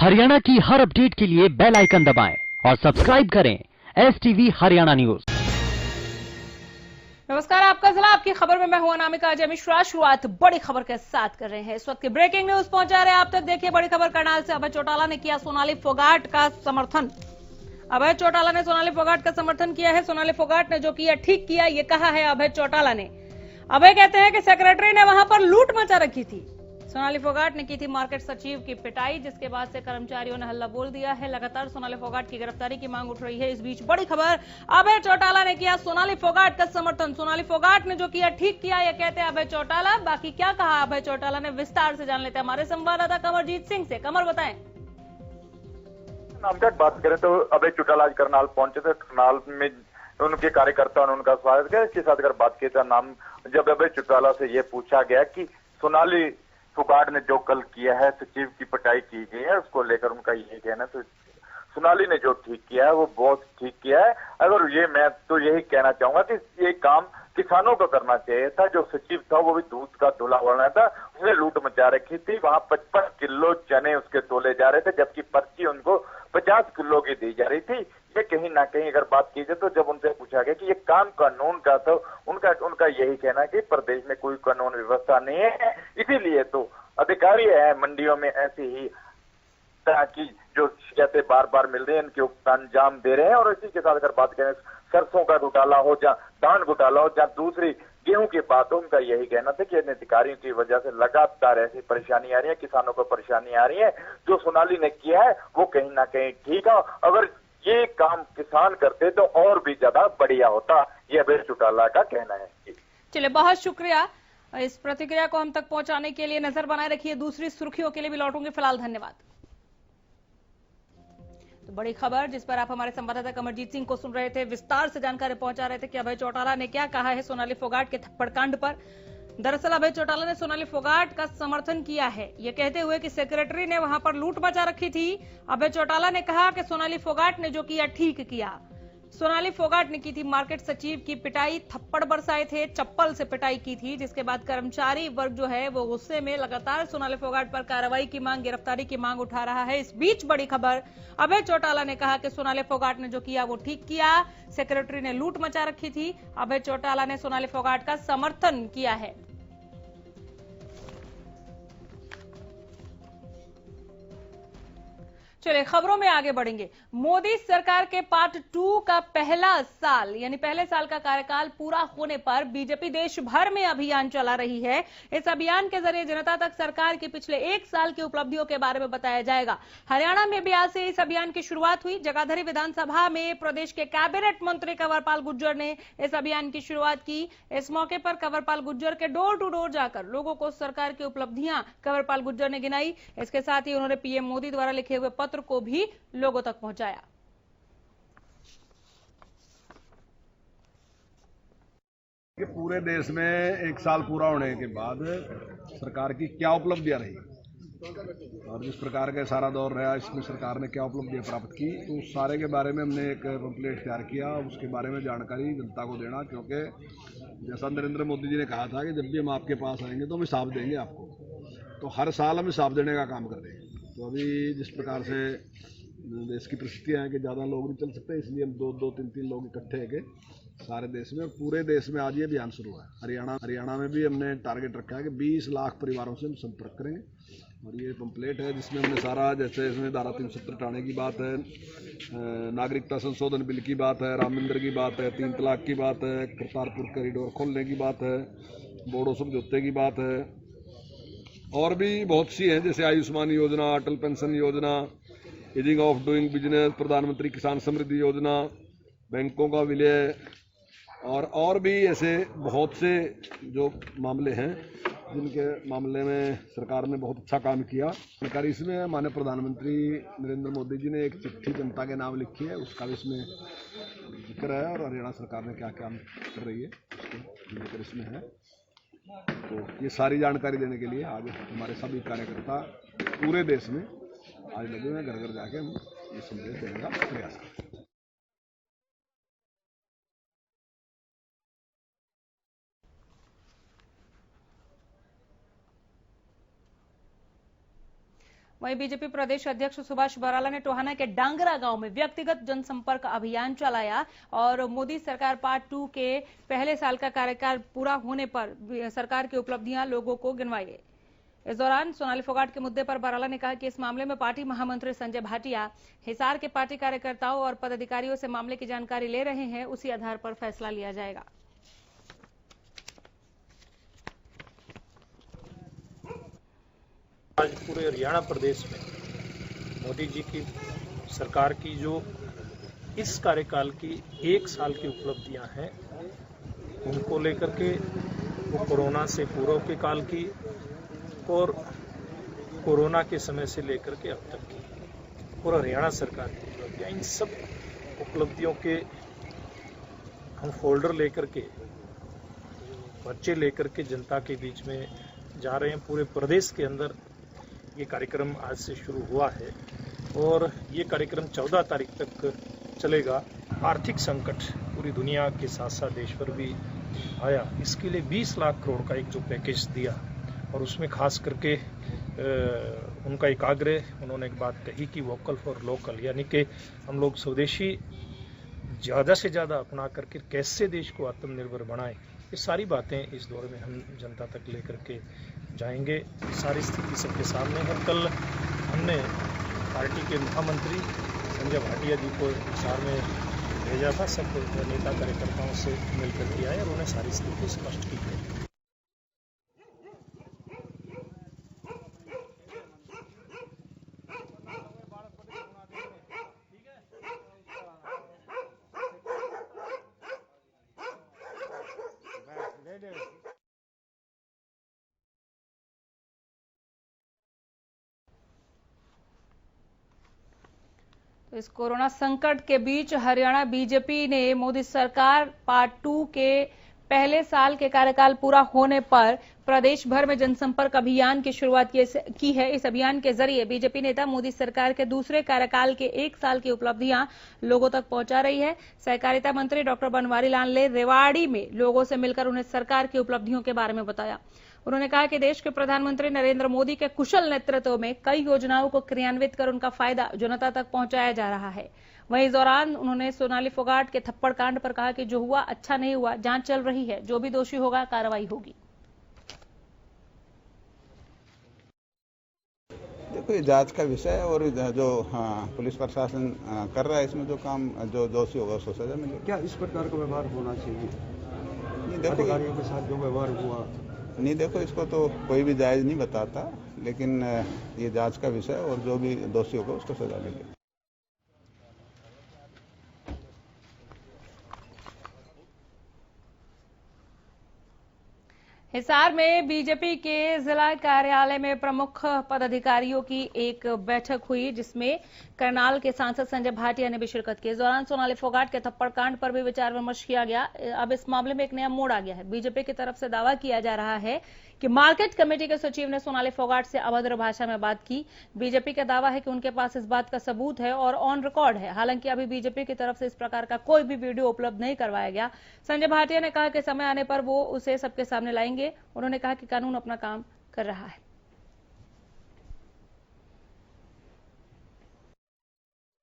हरियाणा की हर अपडेट के लिए बेल आइकन दबाएं और सब्सक्राइब करें STV हरियाणा न्यूज। नमस्कार, आपका जिला आपकी खबर में मैं हूं अनामिका अजय मिश्रा। शुरुआत बड़ी खबर के साथ कर रहे हैं। इस वक्त की ब्रेकिंग न्यूज पहुंचा रहे हैं आप तक। देखिए बड़ी खबर, करनाल से अभय चौटाला ने किया सोनाली फोगाट का समर्थन। अभय चौटाला ने सोनाली फोगाट का समर्थन किया है। सोनाली फोगाट ने जो किया ठीक किया, ये कहा है अभय चौटाला ने। अभय कहते हैं कि सेक्रेटरी ने वहां पर लूट मचा रखी थी। सोनाली फोगाट ने की थी मार्केट सचिव की पिटाई, जिसके बाद से कर्मचारियों ने हल्ला बोल दिया है। लगातार सोनाली फोगाट की गिरफ्तारी की मांग उठ रही है। इस बीच बड़ी खबर, अभय चौटाला ने किया सोनाली फोगाट का समर्थन। सोनाली फोगाट ने जो किया ठीक किया, ये कहते हैं अभय चौटाला। बाकी क्या कहा अभय चौटाला ने, विस्तार से जान लेते हैं हमारे संवाददाता कमरजीत सिंह से। कमर, बताएं। नामचट बात करें तो अभय चौटाला आज करनाल पहुंचे थे। करनाल में उनके कार्यकर्ताओं ने उनका स्वागत किया। इसके साथ अगर बात की तो नाम, जब अभय चौटाला से यह पूछा गया कि सोनाली फोगाट ने जो कल किया है, सचिव की पिटाई की गई है, उसको लेकर उनका यही कहना, तो सोनाली ने जो ठीक किया है वो बहुत ठीक किया है। अगर ये, मैं तो यही कहना चाहूंगा कि ये काम किसानों को करना चाहिए था। जो सचिव था वो भी दूध का धुला उड़ना था, उसने लूट मचा रखी थी। वहां 55 किलो चने उसके तोले जा रहे थे, जबकि पर्ची उनको 50 किलो की दी जा रही थी। ये कहीं ना कहीं अगर बात की जाए तो जब उनसे पूछा गया कि ये काम कानून का, तो उनका यही कहना है कि प्रदेश में कोई कानून व्यवस्था नहीं है, इसीलिए तो अधिकारी है मंडियों में ऐसी ही ताकि जो शिकायतें बार बार मिल रही है इनके ऊपर अंजाम दे रहे हैं। और इसी के साथ अगर बात करें सरसों का घोटाला हो, जहाँ धान घोटाला हो, जहाँ दूसरी गेहूं की बात हो, उनका यही कहना था कि इन अधिकारियों की वजह से लगातार ऐसी परेशानी आ रही है, किसानों को परेशानी आ रही है। जो सोनाली ने किया है वो कहीं ना कहीं ठीक है। अगर ये काम किसान करते तो और भी ज्यादा बढ़िया होता, ये अभय चौटाला का कहना है। चलिए, बहुत शुक्रिया इस प्रतिक्रिया को हम तक पहुंचाने के लिए। नजर बनाए रखिए, दूसरी सुर्खियों के लिए भी लौटूंगे। फिलहाल धन्यवाद। तो बड़ी खबर जिस पर आप हमारे संवाददाता कमरजीत सिंह को सुन रहे थे, विस्तार से जानकारी पहुंचा रहे थे कि अभय चौटाला ने क्या कहा है सोनाली फोगाट के थप्पड़ कांड पर। दरअसल अभय चौटाला ने सोनाली फोगाट का समर्थन किया है, ये कहते हुए कि सेक्रेटरी ने वहां पर लूट मचा रखी थी। अभय चौटाला ने कहा कि सोनाली फोगाट ने जो किया ठीक किया। सोनाली फोगाट ने की थी मार्केट सचिव की पिटाई, थप्पड़ बरसाए थे, चप्पल से पिटाई की थी, जिसके बाद कर्मचारी वर्ग जो है वो गुस्से में लगातार सोनाली फोगाट पर कार्रवाई की मांग, गिरफ्तारी की मांग उठा रहा है। इस बीच बड़ी खबर, अभय चौटाला ने कहा कि सोनाली फोगाट ने जो किया वो ठीक किया, सेक्रेटरी ने लूट मचा रखी थी। अभय चौटाला ने सोनाली फोगाट का समर्थन किया है। चलिए खबरों में आगे बढ़ेंगे। मोदी सरकार के पार्ट 2 का पहला साल यानी पहले साल का कार्यकाल पूरा होने पर बीजेपी देश भर में अभियान चला रही है। इस अभियान के जरिए जनता तक सरकार की पिछले एक साल की उपलब्धियों के बारे में बताया जाएगा। हरियाणा में भी आज से इस अभियान की शुरुआत हुई। जगाधरी विधानसभा में प्रदेश के कैबिनेट मंत्री कंवरपाल गुर्जर ने इस अभियान की शुरुआत की। इस मौके पर कंवरपाल गुर्जर के डोर टू डोर जाकर लोगों को सरकार की उपलब्धियां कंवरपाल गुर्जर ने गिनाई। इसके साथ ही उन्होंने पीएम मोदी द्वारा लिखे हुए पत्र को भी लोगों तक पहुंचाया। कि पूरे देश में एक साल पूरा होने के बाद सरकार की क्या उपलब्धियां रही और जिस प्रकार का सारा दौर रहा, इसमें सरकार ने क्या उपलब्धियां प्राप्त की, तो उस सारे के बारे में हमने एक पैम्फलेट तैयार किया। उसके बारे में जानकारी जनता को देना, क्योंकि जैसा नरेंद्र मोदी जी ने कहा था कि जब भी हम आपके पास आएंगे तो हम हिसाब देंगे आपको, तो हर साल हम हिसाब देने का काम कर रहे हैं। तो अभी जिस प्रकार से देश की परिस्थितियाँ हैं कि ज़्यादा लोग नहीं चल सकते, इसलिए हम दो तीन लोग इकट्ठे है सारे देश में, और पूरे देश में आज ये अभियान शुरू है। हरियाणा में भी हमने टारगेट रखा है कि 20 लाख परिवारों से हम संपर्क करेंगे। और ये पंपलेट है जिसमें हमने सारा, जैसे इसमें धारा 370 हटाने की बात है, नागरिकता संशोधन बिल की बात है, राम मंदिर की बात है, 3 तलाक की बात है, करतारपुर कॉरिडोर खोलने की बात है, बोडो समझौते की बात है, और भी बहुत सी हैं, जैसे आयुष्मान योजना, अटल पेंशन योजना, ईजिंग ऑफ डूइंग बिजनेस, प्रधानमंत्री किसान समृद्धि योजना, बैंकों का विलय, और भी ऐसे बहुत से जो मामले हैं जिनके मामले में सरकार ने बहुत अच्छा काम किया। सरकार इसमें माननीय प्रधानमंत्री नरेंद्र मोदी जी ने एक चिट्ठी जनता के नाम लिखी है, उसका भी इसमें जिक्र है, और हरियाणा सरकार ने क्या काम कर रही है उसको जिक्र इसमें है। तो ये सारी जानकारी देने के लिए आज हमारे सभी कार्यकर्ता पूरे देश में आज लगे हुए हैं, घर घर जाके हम ये संदेश देने का प्रयास करते हैं। वहीं बीजेपी प्रदेश अध्यक्ष सुभाष बराला ने टोहाना के डांगरा गांव में व्यक्तिगत जनसंपर्क अभियान चलाया और मोदी सरकार पार्ट 2 के पहले साल का कार्यकाल पूरा होने पर सरकार की उपलब्धियां लोगों को गिनवाई। इस दौरान सोनाली फोगाट के मुद्दे पर बराला ने कहा कि इस मामले में पार्टी महामंत्री संजय भाटिया हिसार के पार्टी कार्यकर्ताओं और पदाधिकारियों से मामले की जानकारी ले रहे हैं, उसी आधार पर फैसला लिया जाएगा। आज पूरे हरियाणा प्रदेश में मोदी जी की सरकार की जो इस कार्यकाल की 1 साल की उपलब्धियां हैं, उनको लेकर के वो कोरोना से पूर्व के काल की और कोरोना के समय से लेकर के अब तक की और हरियाणा सरकार की उपलब्धियां, इन सब उपलब्धियों के हम फोल्डर लेकर के, पर्चे लेकर के जनता के बीच में जा रहे हैं। पूरे प्रदेश के अंदर ये कार्यक्रम आज से शुरू हुआ है और ये कार्यक्रम 14 तारीख तक चलेगा। आर्थिक संकट पूरी दुनिया के साथ साथ देश पर भी आया, इसके लिए 20 लाख करोड़ का एक जो पैकेज दिया और उसमें खास करके उनका एक आग्रह, उन्होंने एक बात कही कि वोकल फॉर लोकल, यानी कि हम लोग स्वदेशी ज़्यादा से ज़्यादा अपना करके कैसे देश को आत्मनिर्भर बनाएं। ये सारी बातें इस दौर में हम जनता तक लेकर के जाएंगे। सारी स्थिति सबके सामने है। कल हमने पार्टी के महामंत्री संजय भाटिया जी को हिसार में भेजा था, सब नेता कार्यकर्ताओं से मिलकर के आए और उन्हें सारी स्थिति स्पष्ट की है। तो इस कोरोना संकट के बीच हरियाणा बीजेपी ने मोदी सरकार पार्ट 2 के पहले साल के कार्यकाल पूरा होने पर प्रदेश भर में जनसंपर्क अभियान की शुरुआत की है। इस अभियान के जरिए बीजेपी नेता मोदी सरकार के दूसरे कार्यकाल के 1 साल की उपलब्धियां लोगों तक पहुंचा रही है। सहकारिता मंत्री डॉक्टर बनवारी लाल ने रेवाड़ी में लोगों से मिलकर उन्हें सरकार की उपलब्धियों के बारे में बताया। उन्होंने कहा कि देश के प्रधानमंत्री नरेंद्र मोदी के कुशल नेतृत्व में कई योजनाओं को क्रियान्वित कर उनका फायदा जनता तक पहुंचाया जा रहा है। वहीं इस दौरान उन्होंने सोनाली फोगाट के थप्पड़ कांड पर कहा कि जो हुआ अच्छा नहीं हुआ, जांच चल रही है, जो भी दोषी होगा कार्रवाई होगी। देखो, ये जांच का विषय है और जो पुलिस प्रशासन कर रहा है, इसमें जो काम जो दोषी होगा उसको सजा मिलेगी। क्या इस प्रकार का व्यवहार होना चाहिए? नहीं देखो, अधिकारियों के साथ जो व्यवहार हुआ, नहीं देखो, इसको तो कोई भी जायज नहीं बताता, लेकिन ये जांच का विषय है और जो भी दोषी होगा उसको सजा मिलेगी। हिसार में बीजेपी के जिला कार्यालय में प्रमुख पदाधिकारियों की एक बैठक हुई, जिसमें करनाल के सांसद संजय भाटिया ने भी शिरकत की। इस दौरान सोनाली फोगाट के थप्पड़ कांड पर भी विचार विमर्श किया गया। अब इस मामले में एक नया मोड़ आ गया है। बीजेपी की तरफ से दावा किया जा रहा है कि मार्केट कमेटी के सचिव ने सोनाली फोगाट से अभद्र भाषा में बात की। बीजेपी का दावा है कि उनके पास इस बात का सबूत है और ऑन रिकॉर्ड है। हालांकि अभी बीजेपी की तरफ से इस प्रकार का कोई भी वीडियो उपलब्ध नहीं करवाया गया। संजय भाटिया ने कहा कि समय आने पर वो उसे सबके सामने लाएंगे। उन्होंने कहा कि कानून अपना काम कर रहा है।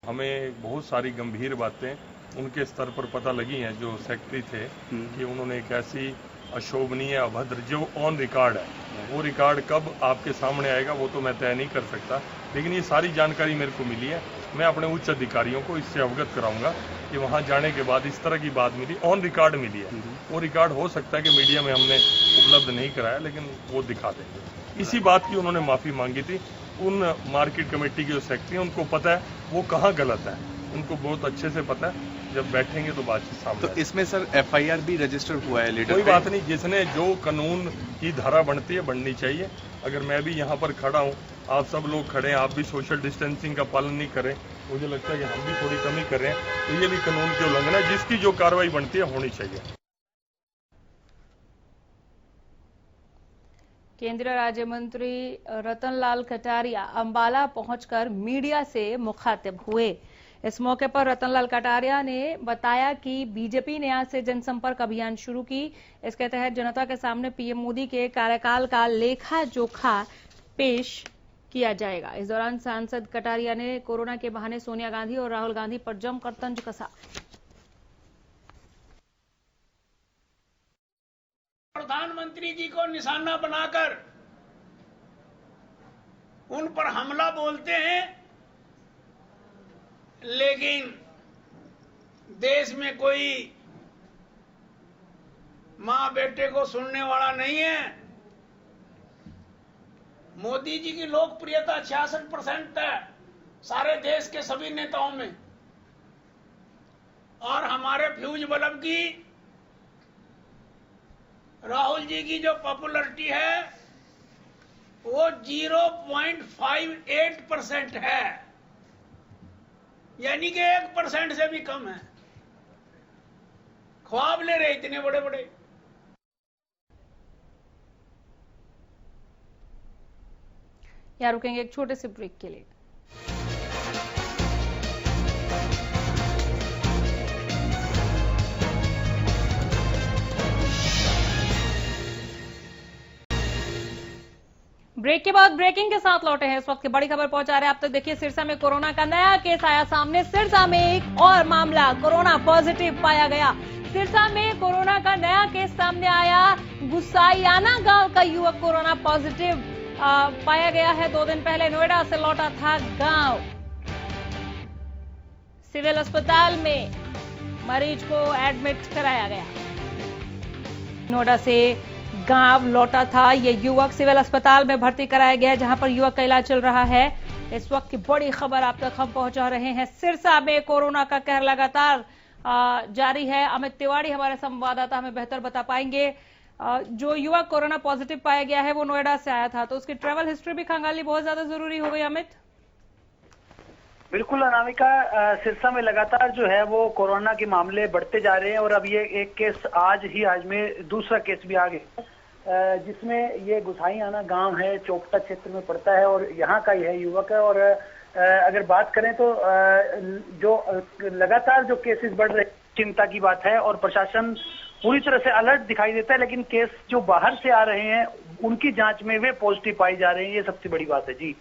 हमें बहुत सारी गंभीर बातें उनके स्तर पर पता लगी हैं, जो सेक्रेटरी थे, कि उन्होंने एक ऐसी अशोभनीय अभद्र, जो ऑन रिकॉर्ड है, वो रिकॉर्ड कब आपके सामने आएगा वो तो मैं तय नहीं कर सकता, लेकिन ये सारी जानकारी मेरे को मिली है। मैं अपने उच्च अधिकारियों को इससे अवगत कराऊंगा कि वहां जाने के बाद इस तरह की बात मिली, ऑन रिकॉर्ड मिली है। वो रिकॉर्ड हो सकता है कि मीडिया में हमने उपलब्ध नहीं कराया, लेकिन वो दिखा देंगे। इसी बात की उन्होंने माफी मांगी थी। उन मार्केट कमेटी के जो सेक्रेटरी हैं, उनको पता है वो कहाँ गलत है, उनको बहुत अच्छे से पता है। जब बैठेंगे तो बातचीत सामने। तो इसमें सर एफआईआर भी रजिस्टर हुआ है लीडर? कोई बात नहीं, जिसने जो कानून की धारा बनती है बननी चाहिए। अगर मैं भी यहाँ पर खड़ा हूँ, आप सब लोग खड़े हैं, आप भी सोशल डिस्टेंसिंग का पालन नहीं करें, मुझे लगता है कि हम भी थोड़ी कमी कर रहे हैं, तो ये भी कानून की उल्लंघन है। जिसकी जो कार्रवाई बनती है होनी चाहिए। केंद्रीय राज्य मंत्री रतनलाल कटारिया अंबाला पहुंचकर मीडिया से मुखातिब हुए। इस मौके पर रतनलाल कटारिया ने बताया कि बीजेपी ने आज से जनसंपर्क अभियान शुरू की। इसके तहत जनता के सामने पीएम मोदी के कार्यकाल का लेखा जोखा पेश किया जाएगा। इस दौरान सांसद कटारिया ने कोरोना के बहाने सोनिया गांधी और राहुल गांधी पर जमकर तंज कसा। प्रधानमंत्री जी को निशाना बनाकर उन पर हमला बोलते हैं, लेकिन देश में कोई मां बेटे को सुनने वाला नहीं है। मोदी जी की लोकप्रियता 66% है सारे देश के सभी नेताओं में, और हमारे फ्यूज बल्ब की राहुल जी की जो पॉपुलरिटी है वो 0.58% है, यानी कि 1% से भी कम है। ख्वाब ले रहे इतने बड़े बड़े। यहाँ रुकेंगे एक छोटे से ब्रेक के लिए। ब्रेक के बाद ब्रेकिंग के साथ लौटे हैं। इस वक्त की बड़ी खबर पहुंचा रहे हैं आप तक। देखिए, सिरसा में कोरोना का नया केस आया सामने। सिरसा में एक और मामला कोरोना पॉजिटिव पाया गया। सिरसा में कोरोना का नया केस सामने आया। गुसाइयाना गांव का युवक कोरोना पॉजिटिव पाया गया है। 2 दिन पहले नोएडा से लौटा था गांव। सिविल अस्पताल में मरीज को एडमिट कराया गया। नोएडा से गांव लौटा था ये युवक, सिविल अस्पताल में भर्ती कराया गया, जहां पर युवक का इलाज चल रहा है। इस वक्त की बड़ी खबर आप तक हम पहुंचा रहे हैं। सिरसा में कोरोना का कहर लगातार जारी है। अमित तिवारी हमारे संवाददाता हमें बेहतर बता पाएंगे। जो युवक कोरोना पॉजिटिव पाया गया है वो नोएडा से आया था, तो उसकी ट्रैवल हिस्ट्री भी खंगालनी बहुत ज्यादा जरूरी हो गई। अमित, बिल्कुल अनामिका, सिरसा में लगातार जो है वो कोरोना के मामले बढ़ते जा रहे हैं, और अब ये एक केस आज में दूसरा केस भी आ गया, जिसमें ये गुसाइयाना गांव है, चोपटा क्षेत्र में पड़ता है, और यहाँ का यह युवक है। और अगर बात करें तो जो लगातार जो केसेस बढ़ रहे, चिंता की बात है, और प्रशासन पूरी तरह से अलर्ट दिखाई देता है। लेकिन केस जो बाहर से आ रहे हैं उनकी जांच में वे पॉजिटिव पाई जा रहे हैं, ये सबसे बड़ी बात है। जी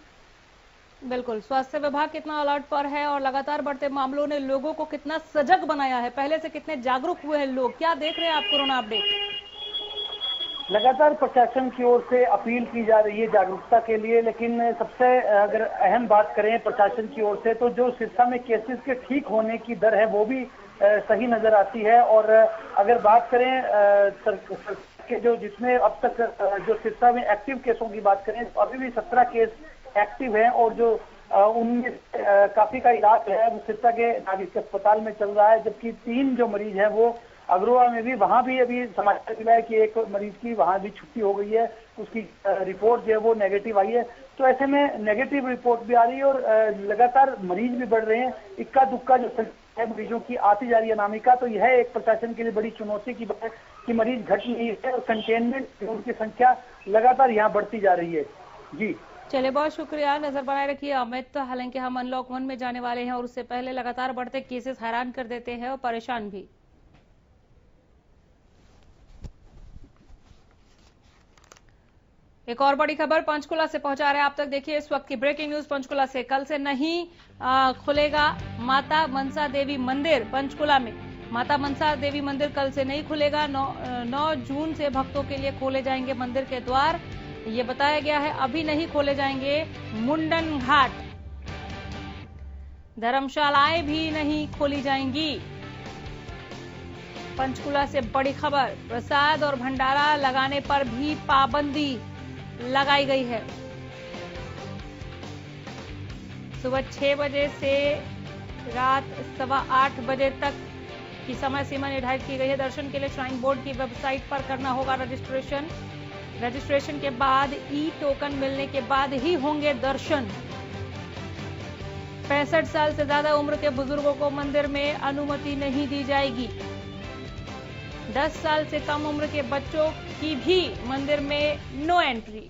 बिल्कुल, स्वास्थ्य विभाग कितना अलर्ट पर है और लगातार बढ़ते मामलों ने लोगों को कितना सजग बनाया है, पहले से कितने जागरूक हुए हैं लोग, क्या देख रहे हैं आप कोरोना अपडेट? लगातार प्रशासन की ओर से अपील की जा रही है जागरूकता के लिए, लेकिन सबसे अगर अहम बात करें प्रशासन की ओर से, तो जो सिरसा में केसेस के ठीक होने की दर है वो भी सही नजर आती है। और अगर बात करें जो जिसमें अब तक जो सिरसा में एक्टिव केसों की बात करें तो अभी भी 17 केस एक्टिव हैं, और जो उनमें काफी का इलाज है वो सिरसा के नागरिक अस्पताल में चल रहा है, जबकि 3 जो मरीज हैं वो अग्रोहा में भी, वहां भी अभी समाचार मिला है कि एक मरीज की वहां भी छुट्टी हो गई है, उसकी रिपोर्ट जो है वो नेगेटिव आई है। तो ऐसे में नेगेटिव रिपोर्ट भी आ रही है और लगातार मरीज भी बढ़ रहे हैं। इक्का दुक्का जो मरीजों की आती जा रही है अनामिका, तो यह एक प्रशासन के लिए बड़ी चुनौती की बात है कि मरीज घट नहीं है और कंटेनमेंट उनकी संख्या लगातार यहाँ बढ़ती जा रही है। जी चलिए, बहुत शुक्रिया, नजर बनाए रखिए अमित। हालांकि हम अनलॉक 1 में जाने वाले हैं और उससे पहले लगातार बढ़ते केसेस हैरान कर देते हैं और परेशान भी। एक और बड़ी खबर पंचकुला से पहुंचा रहे हैं आप तक। देखिए, इस वक्त की ब्रेकिंग न्यूज पंचकुला से। कल से नहीं खुलेगा माता मनसा देवी मंदिर पंचकुला में। माता मनसा देवी मंदिर कल से नहीं खुलेगा। 9 जून से भक्तों के लिए खोले जाएंगे मंदिर के द्वार, ये बताया गया है। अभी नहीं खोले जाएंगे मुंडन घाट, धर्मशालाएं भी नहीं खोली जाएंगी। पंचकुला से बड़ी खबर, प्रसाद और भंडारा लगाने पर भी पाबंदी लगाई गई है। सुबह 6 बजे से रात 8:15 बजे तक की समय सीमा निर्धारित की गई है। दर्शन के लिए श्राइन बोर्ड की वेबसाइट पर करना होगा रजिस्ट्रेशन। रजिस्ट्रेशन के बाद टोकन मिलने के बाद ही होंगे दर्शन। 65 साल से ज्यादा उम्र के बुजुर्गों को मंदिर में अनुमति नहीं दी जाएगी। 10 साल से कम उम्र के बच्चों की भी मंदिर में नो एंट्री।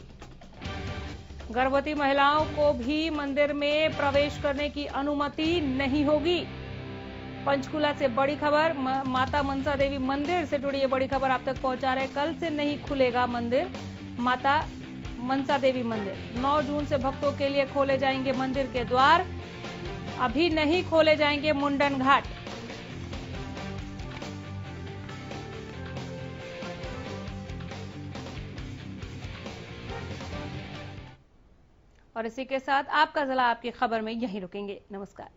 गर्भवती महिलाओं को भी मंदिर में प्रवेश करने की अनुमति नहीं होगी। पंचकुला से बड़ी खबर, माता मनसा देवी मंदिर से जुड़ी ये बड़ी खबर आप तक पहुंचा रहे। कल से नहीं खुलेगा मंदिर। माता मनसा देवी मंदिर। 9 जून से भक्तों के लिए खोले जाएंगे मंदिर के द्वार, अभी नहीं खोले जाएंगे मुंडन घाट। और इसी के साथ आपका जिला आपकी खबर में यहीं रुकेंगे। नमस्कार।